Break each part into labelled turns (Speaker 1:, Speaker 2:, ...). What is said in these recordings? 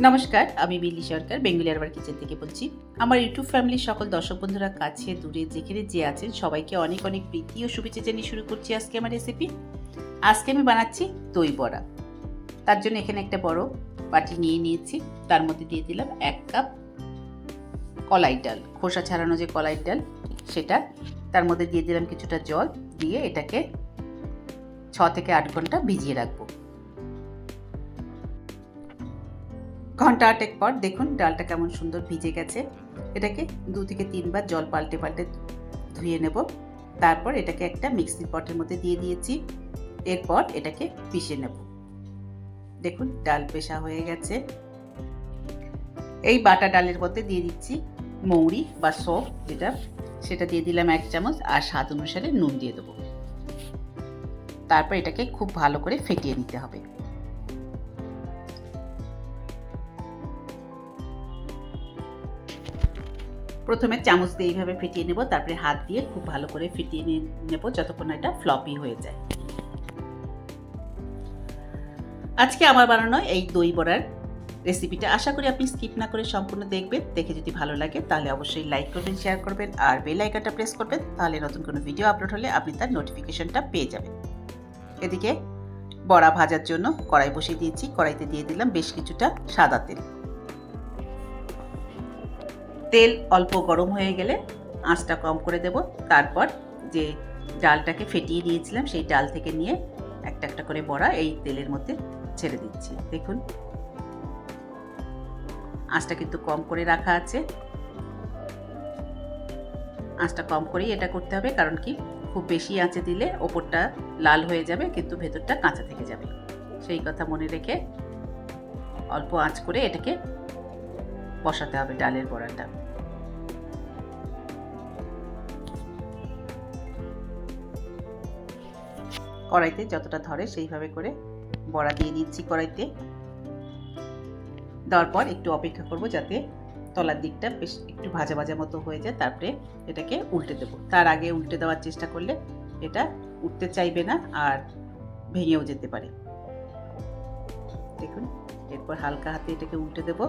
Speaker 1: নমস্কার, আমি মিলি সরকার বেঙ্গলি আরবার কিচেন থেকে বলছি। আমার ইউটিউব ফ্যামিলির সকল দর্শক বন্ধুরা কাছে দূরে যেখানে যে আছেন সবাইকে অনেক অনেক প্রীতি ও শুভেচ্ছা জানিয়ে শুরু করছি আজকে আমার রেসিপি। আজকে আমি বানাচ্ছি দই বড়া। তার জন্য এখানে একটা বড় বাটি নিয়ে নিয়েছি। তার মধ্যে দিয়ে দিলাম 1 কাপ কলাই ডাল, খোসা ছাড়ানো যে কলাই ডাল সেটা। তার মধ্যে দিয়ে দিলাম কিছুটা জল, দিয়ে এটাকে 6 থেকে 8 ঘন্টা ভিজিয়ে রাখবো। ঘন্টা 8 পর দেখুন ডালটা কেমন সুন্দর ভিজে গেছে। এটাকে 2 থেকে 3 বার জল পাল্টে পাল্টে ধুয়ে নেব। তারপর এটাকে একটা মিক্সির পটের মধ্যে দিয়ে দিয়েছি। এরপর এটাকে পিষে নেব। দেখুন ডাল পেশা হয়ে গেছে। এই বাটা ডালের মধ্যে দিয়ে দিচ্ছি মৌরি বা সৌফ, সেটা দিয়ে দিলাম 1 চামচ, আর স্বাদ অনুসারে নুন দিয়ে দেবো। তারপর এটাকে খুব ভালো করে ফেটিয়ে নিতে হবে। প্রথমে চামচ দিয়ে এইভাবে ফেটিয়ে নেব, তারপরে হাত দিয়ে খুব ভালো করে ফেটিয়ে নেব যতক্ষণ এটা ফ্লপি হয়ে যায়। আজকে আমার বানানো এই দই বড়ার রেসিপিটা আশা করি আপনি স্কিপ না করে সম্পূর্ণ দেখবেন। দেখে যদি ভালো লাগে তাহলে অবশ্যই লাইক করবেন, শেয়ার করবেন, আর বেল আইকনটা প্রেস করবেন। তাহলে নতুন কোনো ভিডিও আপলোড হলে আপনি তার নোটিফিকেশনটা পেয়ে যাবেন। এদিকে বড়া ভাজার জন্য কড়াই বসিয়ে দিয়েছি। কড়াইতে দিয়ে দিলাম বেশ কিছুটা সাদা তেল। তেল অল্প গরম হয়ে গেলে আঁচটা কম করে দেব। তারপর যে ডালটাকে ফেটিয়ে দিয়েছিলাম সেই ডাল থেকে নিয়ে একটা একটা করে বড়া এই তেলের মধ্যে ছেড়ে দিচ্ছি। দেখুন আঁচটা কিন্তু কম করে রাখা আছে। আঁচটা কম করেই এটা করতে হবে, কারণ কি খুব বেশি আঁচে দিলে ওপরটা লাল হয়ে যাবে কিন্তু ভেতরটা কাঁচা থেকে যাবে। সেই কথা মনে রেখে অল্প আঁচ করে এটাকে বসাতে হবে ডালের বড়াটা। কড়াইতে যতটা ধরে সেইভাবে করে বড়া দিয়ে দিচ্ছি কড়াইতে। দেওয়ার পর একটু অপেক্ষা করব যাতে তলার দিকটা বেশ একটু ভাজা ভাজা মতো হয়ে যায়। তারপরে এটাকে উল্টে দেব। তার আগে উল্টে দেওয়ার চেষ্টা করলে এটা উঠতে চাইবে না আর ভেঙেও যেতে পারে। দেখুন এরপর হালকা হাতে এটাকে উল্টে দেব।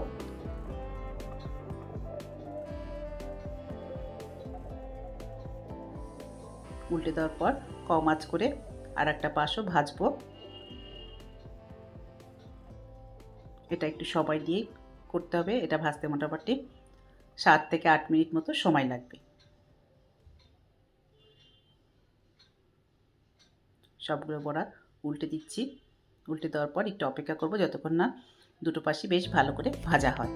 Speaker 1: উল্টে দেওয়ার পর কম আঁচ করে আর একটা পাশও ভাজবো। এটা একটু সময় দিয়ে করতে হবে। এটা ভাজতে মোটামুটি 7 থেকে 8 মিনিট মতো সময় লাগবে। সবগুলো বড়া উল্টে দিচ্ছি। উল্টে দেওয়ার পর একটু অপেক্ষা করব যতক্ষণ না দুটো পাশই বেশ ভালো করে ভাজা হয়।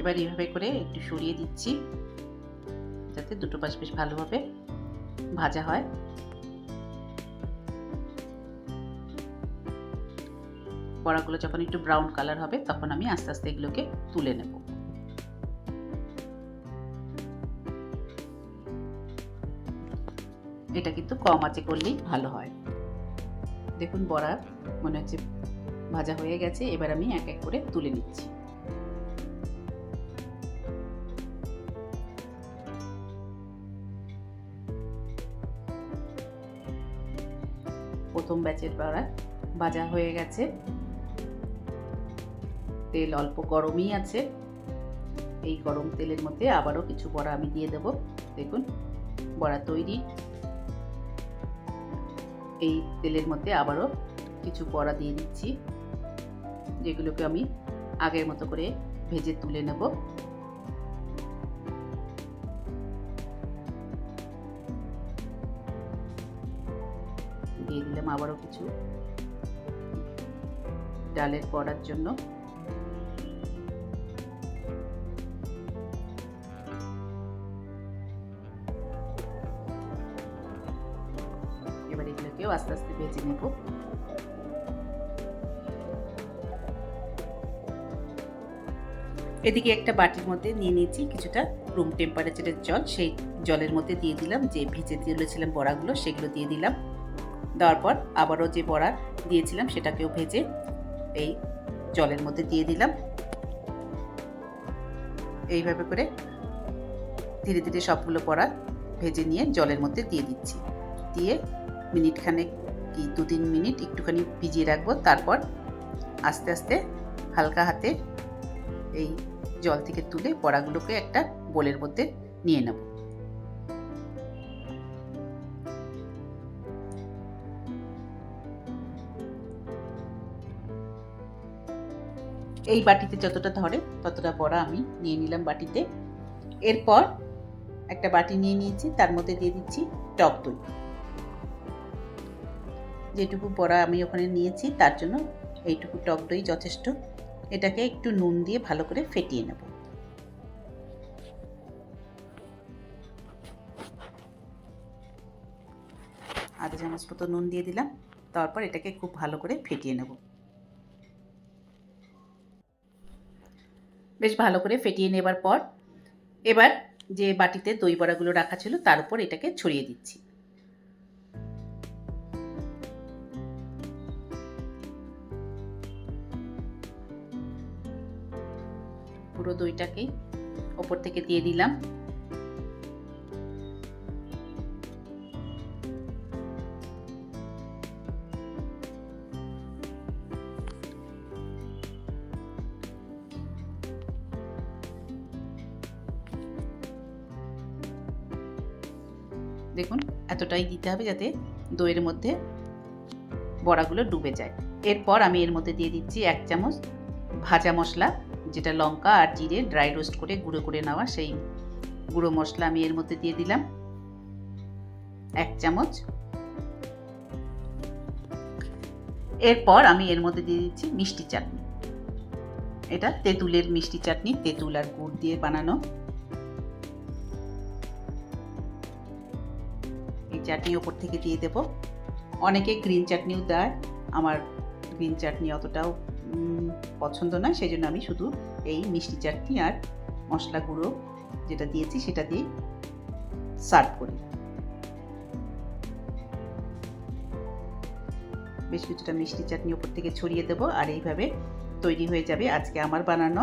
Speaker 1: এবার এইভাবে করে একটু সরিয়ে দিচ্ছি যাতে দুটো পাশ বেশ ভালোভাবে ভাজা হয়। বড়াগুলো যখন একটু ব্রাউন কালার হবে তখন আমি আস্তে আস্তে এগুলোকে তুলে নেব। এটা কিন্তু কম আঁচে করলেই ভালো হয়। দেখুন বড়া মনে হচ্ছে ভাজা হয়ে গেছে। এবার আমি এক এক করে তুলে নিচ্ছি। প্রথম ব্যাচের বড়া ভাজা হয়ে গেছে। তেল অল্প গরমই আছে। এই গরম তেলের মধ্যে আবারও কিছু বড়া আমি দিয়ে দেব। দেখুন বড়া তৈরি। এই তেলের মধ্যে আবারও কিছু বড়া দিয়ে দিচ্ছি, যেগুলোকে আমি আগের মতো করে ভেজে তুলে নেব। দিয়ে দিলাম আবারও কিছু ডালের বড়ার জন্য। এবার এগুলোকেও আস্তে আস্তে ভেজে নেব। এদিকে একটা বাটির মধ্যে নিয়ে নিয়েছি কিছুটা রুম টেম্পারেচারের জল। সেই জলের মধ্যে দিয়ে দিলাম যে ভেজে তুলেছিলাম বড়াগুলো, সেগুলো দিয়ে দিলাম। দেওয়ার পর আবারও যে বড়া দিয়েছিলাম সেটাকেও ভেজে এই জলের মধ্যে দিয়ে দিলাম। এইভাবে করে ধীরে ধীরে সবগুলো বড়া ভেজে নিয়ে জলের মধ্যে দিয়ে দিচ্ছি। দিয়ে মিনিটখানেক কি 2-3 মিনিট একটুখানি ভিজিয়ে রাখবো। তারপর আস্তে আস্তে হালকা হাতে এই জল থেকে তুলে বড়াগুলোকে একটা বোলের মধ্যে নিয়ে নেব। এই বাটিতে যতটা ধরে ততটা বড়া আমি নিয়ে নিলাম বাটিতে। এরপর একটা বাটি নিয়ে নিয়েছি, তার মধ্যে দিয়ে দিচ্ছি টক দই। যেটুকু বড়া আমি ওখানে নিয়েছি তার জন্য এইটুকু টক দই যথেষ্ট। এটাকে একটু নুন দিয়ে ভালো করে ফেটিয়ে নেব। আধা চামচ মতো নুন দিয়ে দিলাম। তারপর এটাকে খুব ভালো করে ফেটিয়ে নেব। বেশ ভালো করে ফেটিয়ে নেবার পর এবার যে বাটিতে দই বড়াগুলো রাখা ছিল তার উপর এটাকে ছড়িয়ে দিচ্ছি। পুরো দইটাকেই ওপর থেকে দিয়ে দিলাম। দেখুন এতটাই দিতে হবে যাতে দইয়ের মধ্যে বড়াগুলো ডুবে যায়। এরপর আমি এর মধ্যে দিয়ে দিচ্ছি 1 চামচ ভাজা মশলা, যেটা লঙ্কা আর জিরে ড্রাই রোস্ট করে গুঁড়ো করে নেওয়া, সেই গুঁড়ো মশলা আমি এর মধ্যে দিয়ে দিলাম 1 চামচ। এরপর আমি এর মধ্যে দিয়ে দিচ্ছি মিষ্টি চাটনি। এটা তেঁতুলের মিষ্টি চাটনি, তেঁতুল আর গুড় দিয়ে বানানো। এই চাটনি ওপর থেকে দিয়ে দেব। অনেকে গ্রিন চাটনিও দেয়, আমার গ্রিন চাটনি অতটাও পছন্দ নয়, সেই জন্য আমি শুধু এই মিষ্টি চাটনি আর মশলা গুঁড়ো যেটা দিয়েছি সেটা দিয়ে সার্ভ করি। বেশ কিছুটা মিষ্টি চাটনি ওপর থেকে ছড়িয়ে দেবো। আর এইভাবে তৈরি হয়ে যাবে আজকে আমার বানানো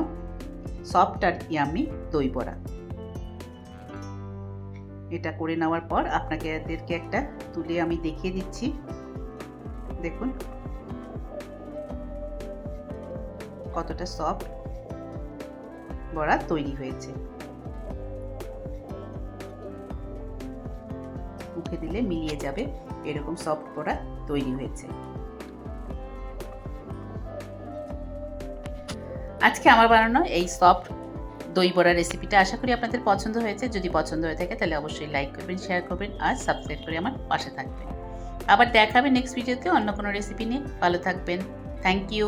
Speaker 1: সফট আর ইয়ামি দই বড়া। এটা করে নেওয়ার পর আপনাদেরকে একটা তুলে আমি দেখিয়ে দিচ্ছি। দেখুন কতটা সফট বড়া তৈরি হয়েছে। মুখে দিলে মিলিয়ে যাবে এরকম সফট বড়া তৈরি হয়েছে। আজকে আমার বানানো এই সফট দই বড়া রেসিপিটা আশা করি আপনাদের পছন্দ হয়েছে। যদি পছন্দ হয়ে থাকে তাহলে অবশ্যই লাইক করবেন, শেয়ার করবেন আর সাবস্ক্রাইব করে আমার পাশে থাকবেন। আবার দেখা হবে নেক্সট ভিডিওতে অন্য কোনো রেসিপি নিয়ে। ভালো থাকবেন। Thank you.